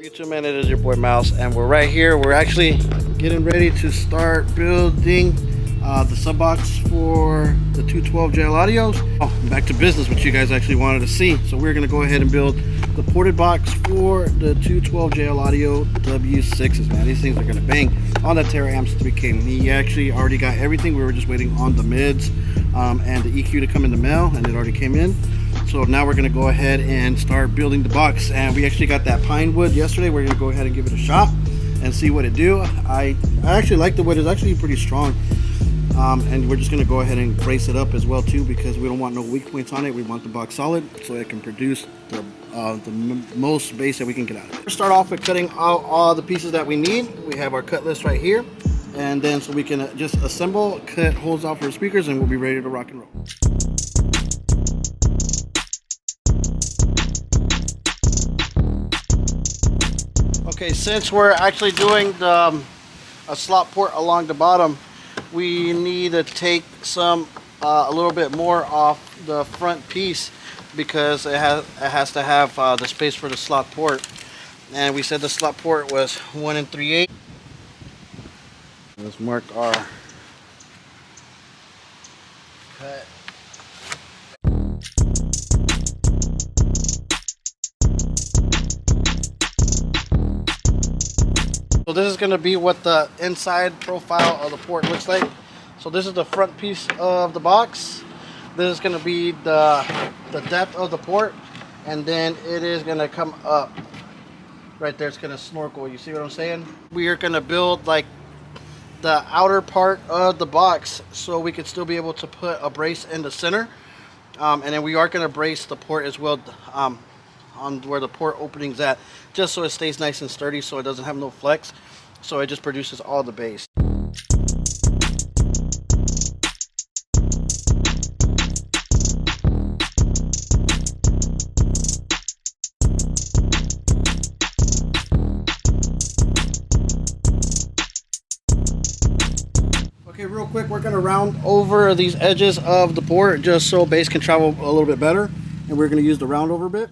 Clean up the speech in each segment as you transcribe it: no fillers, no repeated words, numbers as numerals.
YouTube man, it is your boy Mouse, and we're right here. We're actually getting ready to start building the sub box for the 212 JL Audios. Back to business, which you guys actually wanted to see. So we're gonna go ahead and build the ported box for the 212 JL Audio W6s. Man, these things are gonna bang on that Terra Amps 3K. He actually already got everything. We were just waiting on the mids and the EQ to come in the mail, and it already came in. So now we're gonna go ahead and start building the box. And we actually got that pine wood yesterday. We're gonna go ahead and give it a shot and see what it do. I actually like the wood. It's actually pretty strong. And we're just gonna go ahead and brace it up as well too, because we don't want no weak points on it. We want the box solid so it can produce the most bass that we can get out of it. We'll start off with cutting out all the pieces that we need. We have our cut list right here, and then so we can just assemble, cut holes out for the speakers, and we'll be ready to rock and roll. Okay, since we're actually doing a slot port along the bottom, we need to take some a little bit more off the front piece, because it has to have the space for the slot port. And we said the slot port was 1 3/8. Let's mark our cut. So this is going to be what the inside profile of the port looks like. So this is the front piece of the box. This is going to be the depth of the port, and then it is going to come up right there. It's going to snorkel. You see what I'm saying? We are going to build like the outer part of the box so we can still be able to put a brace in the center, and then we are going to brace the port as well on where the port opening's at, just so it stays nice and sturdy, so it doesn't have no flex, so it just produces all the bass. Okay, real quick, we're gonna round over these edges of the port just so bass can travel a little bit better, and we're gonna use the round over bit.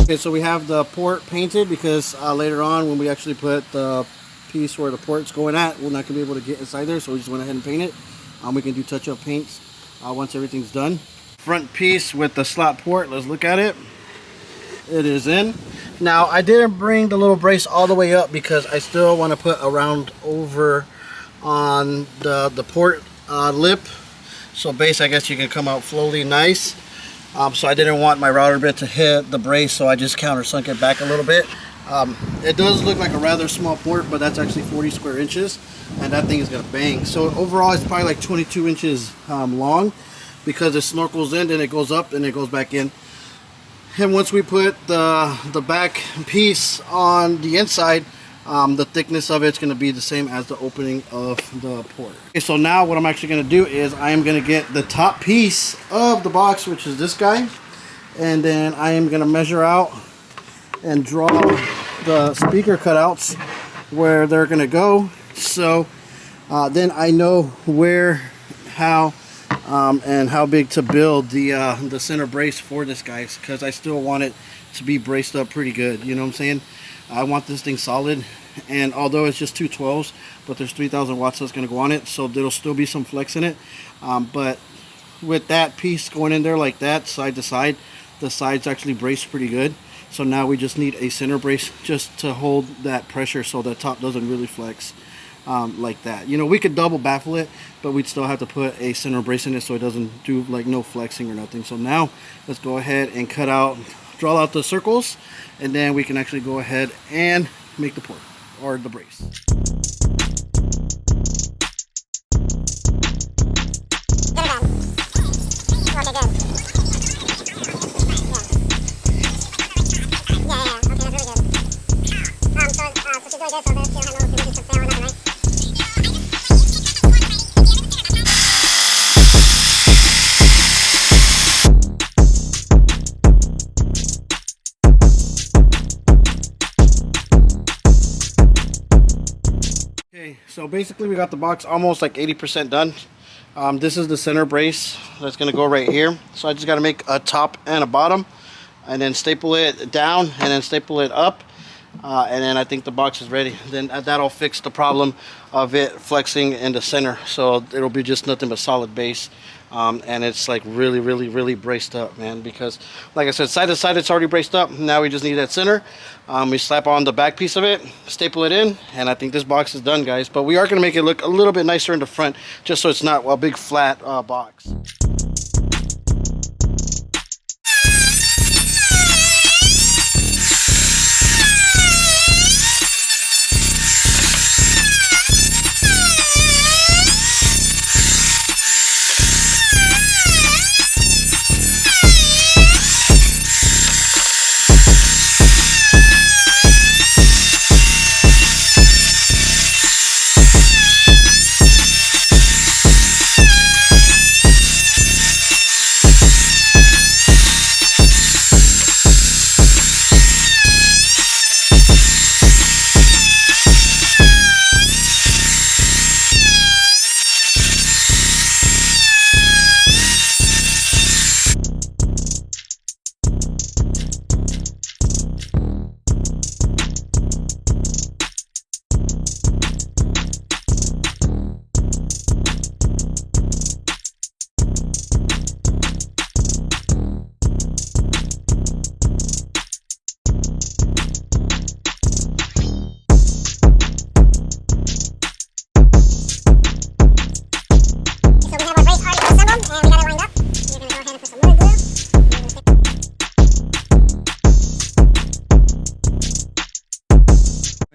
Okay, so we have the port painted because later on when we actually put the piece where the port's going at, we're not going to be able to get inside there, so we just went ahead and paint it. We can do touch-up paints once everything's done. Front piece with the slot port, let's look at it. It is in. Now, I didn't bring the little brace all the way up because I still want to put a round over on the port lip, so bass, I guess you can come out slowly nice. So I didn't want my router bit to hit the brace, so I just countersunk it back a little bit. It does look like a rather small port, but that's actually 40 square inches, and that thing is gonna bang. So overall it's probably like 22 inches long, because it snorkels in, then it goes up, and it goes back in. And once we put the back piece on the inside, the thickness of it's going to be the same as the opening of the port. Okay, so now what I'm actually going to do is I am going to get the top piece of the box, which is this guy, and then I am going to measure out and draw the speaker cutouts where they're going to go. So then I know where, how, and how big to build the center brace for this, guys, because I still want it to be braced up pretty good. You know what I'm saying? I want this thing solid, and although it's just 212s, but there's 3,000 watts that's going to go on it, so there'll still be some flex in it. But with that piece going in there like that, side to side, the sides actually brace pretty good. So now we just need a center brace just to hold that pressure so the top doesn't really flex like that. You know, we could double baffle it, but we'd still have to put a center brace in it so it doesn't do like no flexing or nothing. So now let's go ahead and draw out the circles, and then we can actually go ahead and make the port or the brace. Okay, so basically we got the box almost like 80% done. This is the center brace that's going to go right here. So I just got to make a top and a bottom, and then staple it down, and then staple it up, and then I think the box is ready. Then that'll fix the problem of it flexing in the center, so it'll be just nothing but solid base. And it's like really braced up, man, because like I said, side to side it's already braced up. Now we just need that center. We slap on the back piece of it, staple it in, and I think this box is done, guys. But we are going to make it look a little bit nicer in the front, just so it's not a big flat box.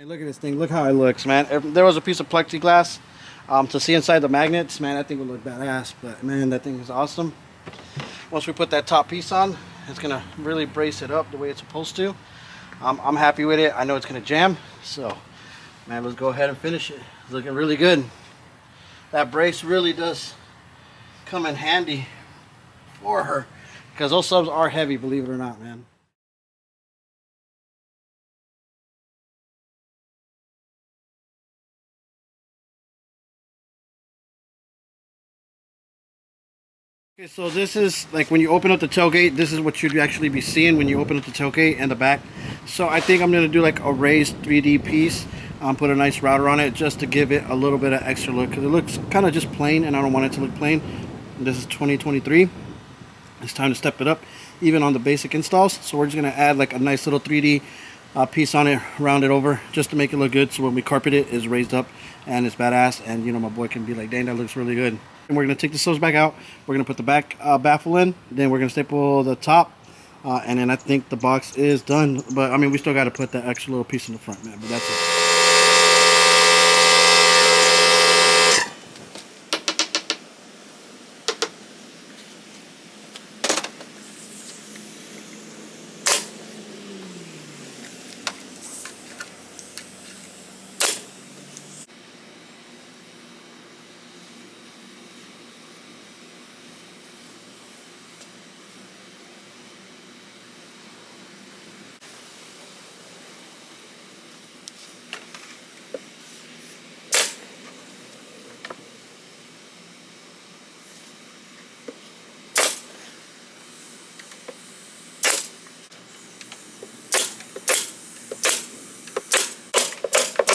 Look at this thing. Look how it looks, man. If there was a piece of plexiglass to see inside the magnets, man, that thing would look badass. But man, that thing is awesome. Once we put that top piece on, it's gonna really brace it up the way it's supposed to. I'm happy with it. I know it's gonna jam, so man, let's go ahead and finish it. It's looking really good. That brace really does come in handy for her, because those subs are heavy, believe it or not, man. Okay, so this is like when you open up the tailgate, this is what you'd actually be seeing when you open up the tailgate and the back. So I think I'm going to do like a raised 3D piece, put a nice router on it just to give it a little bit of extra look, because it looks kind of just plain and I don't want it to look plain. This is 2023. It's time to step it up even on the basic installs. So we're just going to add like a nice little 3D piece on it, round it over just to make it look good, so when we carpet it, it's raised up and it's badass, and you know, my boy can be like, dang, that looks really good. And we're going to take the subs back out, we're going to put the back baffle in, then we're going to staple the top, and then I think the box is done. But I mean, we still got to put that extra little piece in the front, man, but that's it.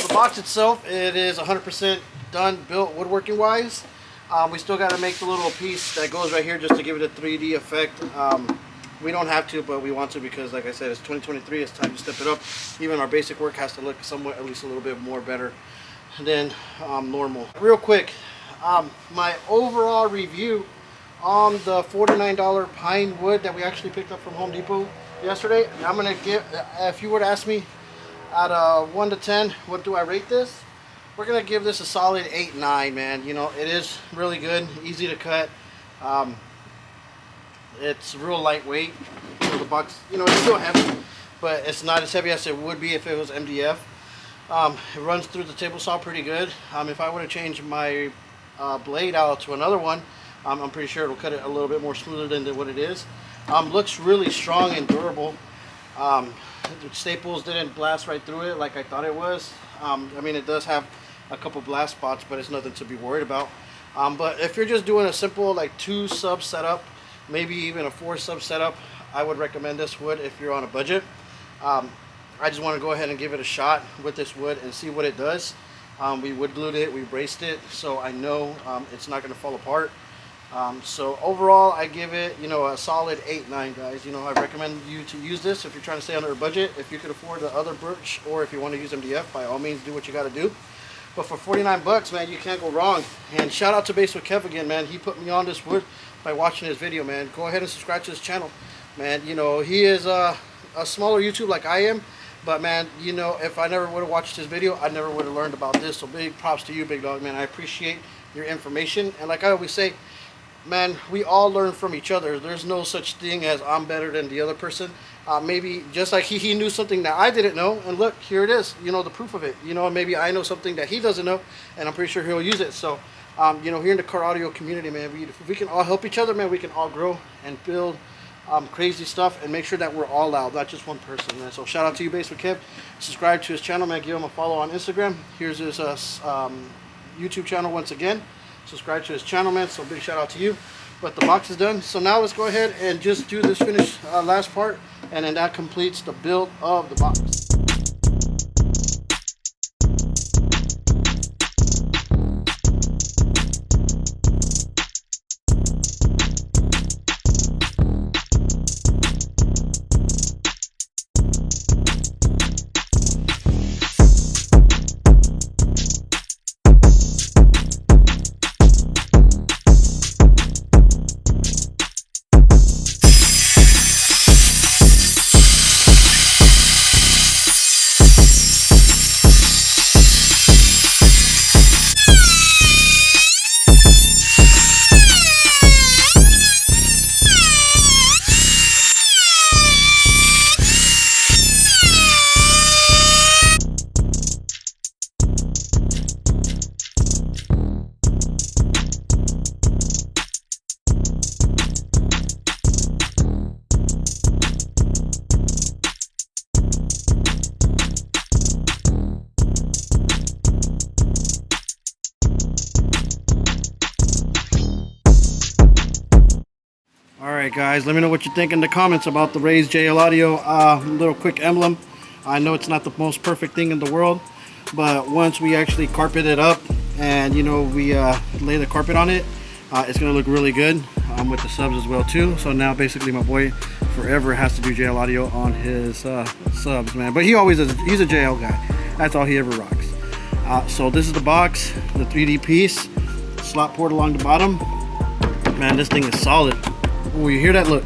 The box itself, it is 100% done, built woodworking wise. We still got to make the little piece that goes right here just to give it a 3D effect. We don't have to, but we want to, because like I said, it's 2023, it's time to step it up. Even our basic work has to look somewhat, at least a little bit more better than normal. Real quick, my overall review on the $49 pine wood that we actually picked up from Home Depot yesterday, I'm gonna give, if you were to ask me out of 1 to 10, what do I rate this? We're gonna give this a solid 8-9, man. You know, it is really good, easy to cut. It's real lightweight. So the box, you know, it's still heavy, but it's not as heavy as it would be if it was MDF. It runs through the table saw pretty good. If I were to change my blade out to another one, I'm pretty sure it'll cut it a little bit more smoother than what it is. Looks really strong and durable. The staples didn't blast right through it like I thought it was. I mean, it does have a couple blast spots, but it's nothing to be worried about. But if you're just doing a simple like 2 sub setup, maybe even a 4 sub setup, I would recommend this wood if you're on a budget. I just want to go ahead and give it a shot with this wood and see what it does. We wood glued it, we braced it, so I know it's not going to fall apart. So overall, I give it, you know, a solid 8-9, guys. You know, I recommend you to use this if you're trying to stay under a budget. If you could afford the other birch, or if you want to use MDF, by all means, do what you got to do. But for 49 bucks, man, you can't go wrong. And shout out to Base with Kev again, man. He put me on this wood by watching his video, man. Go ahead and subscribe to his channel, man. You know, he is a smaller YouTube like I am. But man, you know, if I never would have watched his video, I never would have learned about this. So big props to you, big dog, man. I appreciate your information. And like I always say, man, we all learn from each other. There's no such thing as I'm better than the other person. Maybe just like he knew something that I didn't know, and look, here it is, you know, the proof of it. You know, maybe I know something that he doesn't know, and I'm pretty sure he'll use it. So, you know, here in the car audio community, man, if we can all help each other, man, we can all grow and build crazy stuff and make sure that we're all out, not just one person, man. So shout out to you, Base with Kev. Subscribe to his channel, man. Give him a follow on Instagram. Here's his YouTube channel once again. Subscribe to his channel, man. So big shout out to you. But the box is done, so now let's go ahead and just do this finished last part, and then that completes the build of the box. Alright guys, let me know what you think in the comments about the raised JL Audio little quick emblem. I know it's not the most perfect thing in the world, but once we actually carpet it up and, you know, we lay the carpet on it, it's going to look really good with the subs as well too. So now basically my boy forever has to do JL Audio on his subs, man. But he always is, he's a JL guy. That's all he ever rocks. So this is the box, the 3D piece, slot port along the bottom. Man, this thing is solid. Oh, you hear that? Look.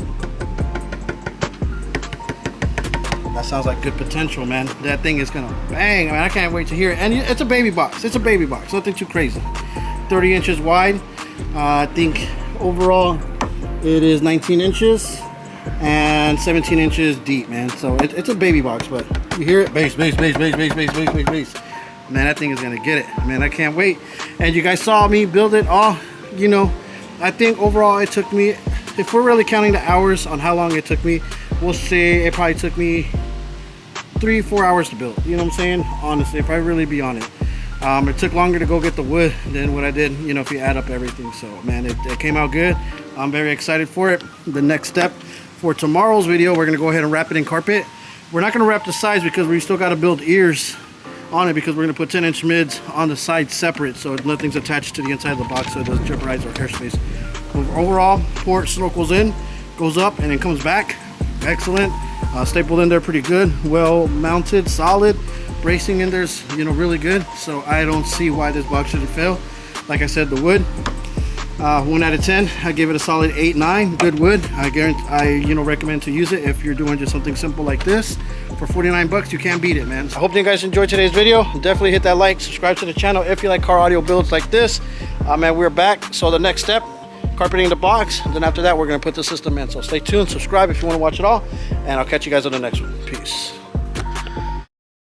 That sounds like good potential, man. That thing is gonna bang. I mean, I can't wait to hear it. And it's a baby box. It's a baby box. Nothing too crazy. 30 inches wide. I think overall it is 19 inches and 17 inches deep, man. So it's a baby box, but you hear it? Bass, bass, bass, bass, bass, bass, bass, bass, bass. Man, that thing is gonna get it. Man, I can't wait. And you guys saw me build it all. You know, I think overall it took me, if we're really counting the hours on how long it took me, we'll say it probably took me 3-4 hours to build. You know what I'm saying? Honestly, if I really be on it. It took longer to go get the wood than what I did, you know, if you add up everything. So, man, it came out good. I'm very excited for it. The next step for tomorrow's video, we're going to go ahead and wrap it in carpet. We're not going to wrap the sides because we still got to build ears on it, because we're going to put 10-inch mids on the side separate so nothing's attached to the inside of the box so it doesn't jeopardize our airspace. Overall, port snorkels in, goes up, and then comes back. Excellent. Stapled in there pretty good. Well mounted, solid. Bracing in there's, you know, really good. So I don't see why this box shouldn't fail. Like I said, the wood, 1 out of 10. I give it a solid 8-9. Good wood. I guarantee, you know, recommend to use it if you're doing just something simple like this. For 49 bucks, you can't beat it, man. I hope you guys enjoyed today's video. Definitely hit that like, subscribe to the channel if you like car audio builds like this. Man, we're back. So the next step, carpeting the box. Then after that, we're going to put the system in. So stay tuned, subscribe if you want to watch it all, and I'll catch you guys on the next one. Peace.